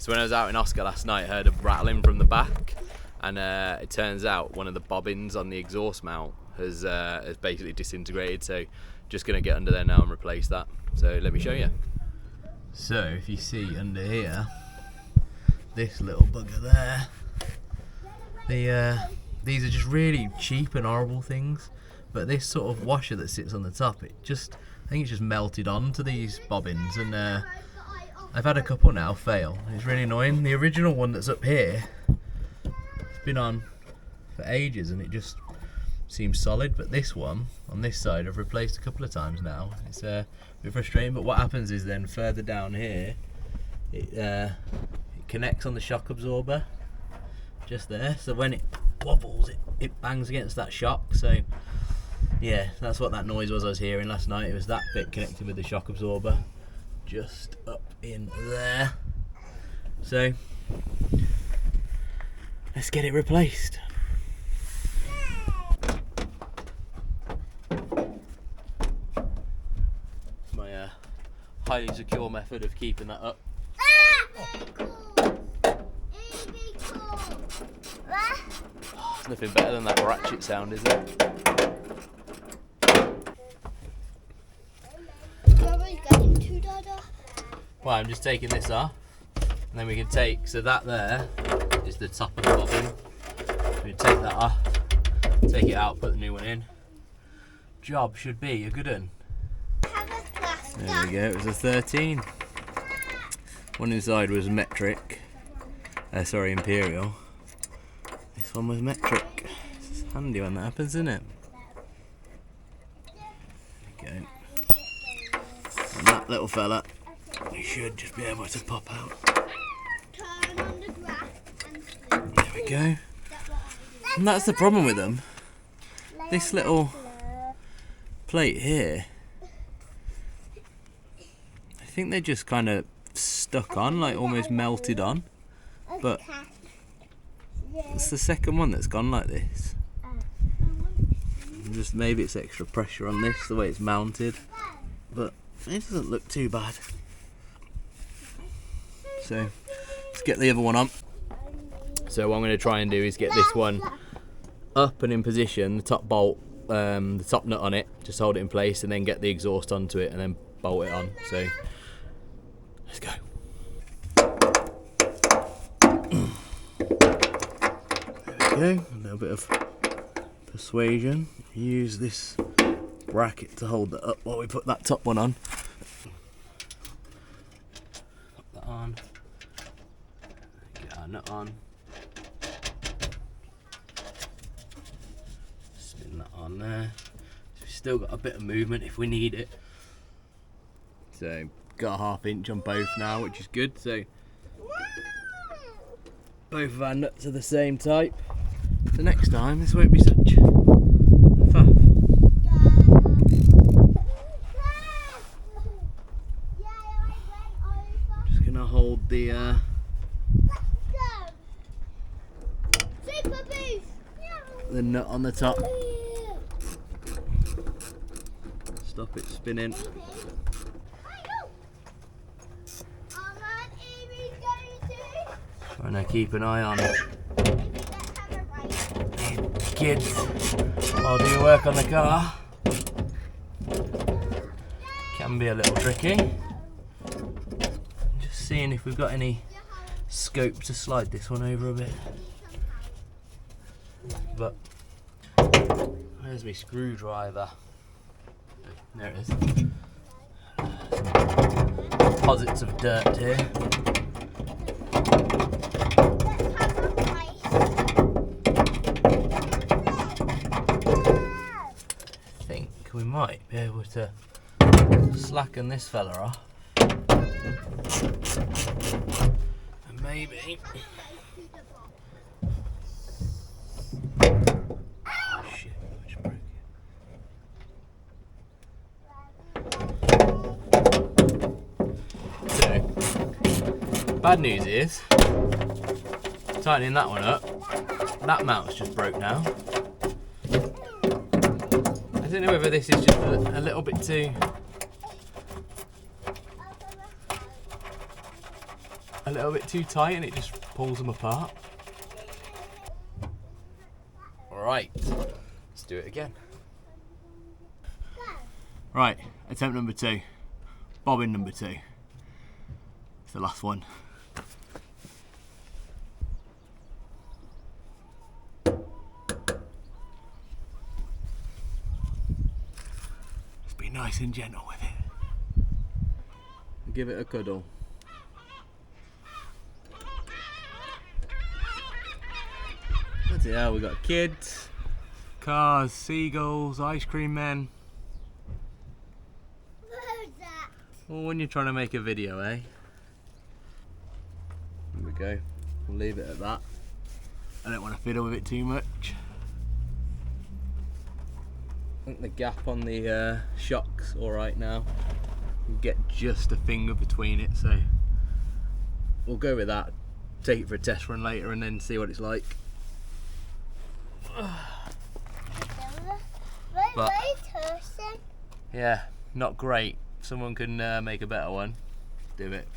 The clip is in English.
So when I was out in Oscar last night, I heard a rattling from the back, and it turns out one of the bobbins on the exhaust mount has basically disintegrated. So just going to get under there now and replace that. So let me show you. So if you see under here, this little bugger there, these are just really cheap and horrible things. But this sort of washer that sits on the top, I think it's just melted onto these bobbins, and I've had a couple now fail. It's really annoying. The original one that's up here, it's been on for ages and it just seems solid, but this one on this side I've replaced a couple of times now. It's a bit frustrating, but what happens is then further down here, it connects on the shock absorber just there, so when it wobbles it bangs against that shock. So yeah, that's what that noise was I was hearing last night. It was that bit connected with the shock absorber just up in there. So let's get it replaced. It's my highly secure method of keeping that up. It's nothing better than that ratchet sound, is it? Well, I'm just taking this off, and then we can take, so that there is the top of the bobbin. We take that off, take it out, put the new one in. Job should be a good one. There we go, it was a 13. One inside was metric, imperial. This one was metric. It's handy when that happens, isn't it? There we go. And that little fella, we should just be able to pop out. There we go. And that's the problem with them. This little plate here, I think they're just kind of stuck on, like almost melted on. But it's the second one that's gone like this. Just maybe it's extra pressure on this, the way it's mounted. But it doesn't look too bad. So let's get the other one on. So what I'm going to try and do is get this one up and in position, the top bolt, the top nut on it, just hold it in place, and then get the exhaust onto it and then bolt it on. So let's go. There we go, a little bit of persuasion. Use this bracket to hold that up while we put that top one on. Put that on. Get our nut on. Spin that on there. So we've still got a bit of movement if we need it. So got a 1/2 inch on both now, which is good. So both of our nuts are the same type. So next time this won't be such a faff. Just gonna hold the nut on the top. Stop it spinning. Trying to keep an eye on it. Kids, while do your work on the car. Can be a little tricky. Just seeing if we've got any scope to slide this one over a bit. But where's my screwdriver? There it is. Deposits of dirt here. We might be able to slacken this fella off, and maybe oh shit, I just broke it. So bad news is tightening that one up, that mount's just broke now. I don't know whether this is just a little bit too a little bit too tight and it just pulls them apart. Alright, let's do it again. Right, attempt number 2. Bobbin number 2. It's the last one. Just be nice and gentle with it. Give it a cuddle. Bloody hell, we got kids, cars, seagulls, ice cream men. Well, when you're trying to make a video, eh? Here we go. We'll leave it at that. I don't want to fiddle with it too much. I think the gap on the shock's alright now. You get just a finger between it, so we'll go with that. Take it for a test run later and then see what it's like. But, yeah, not great. Someone can make a better one. Do it.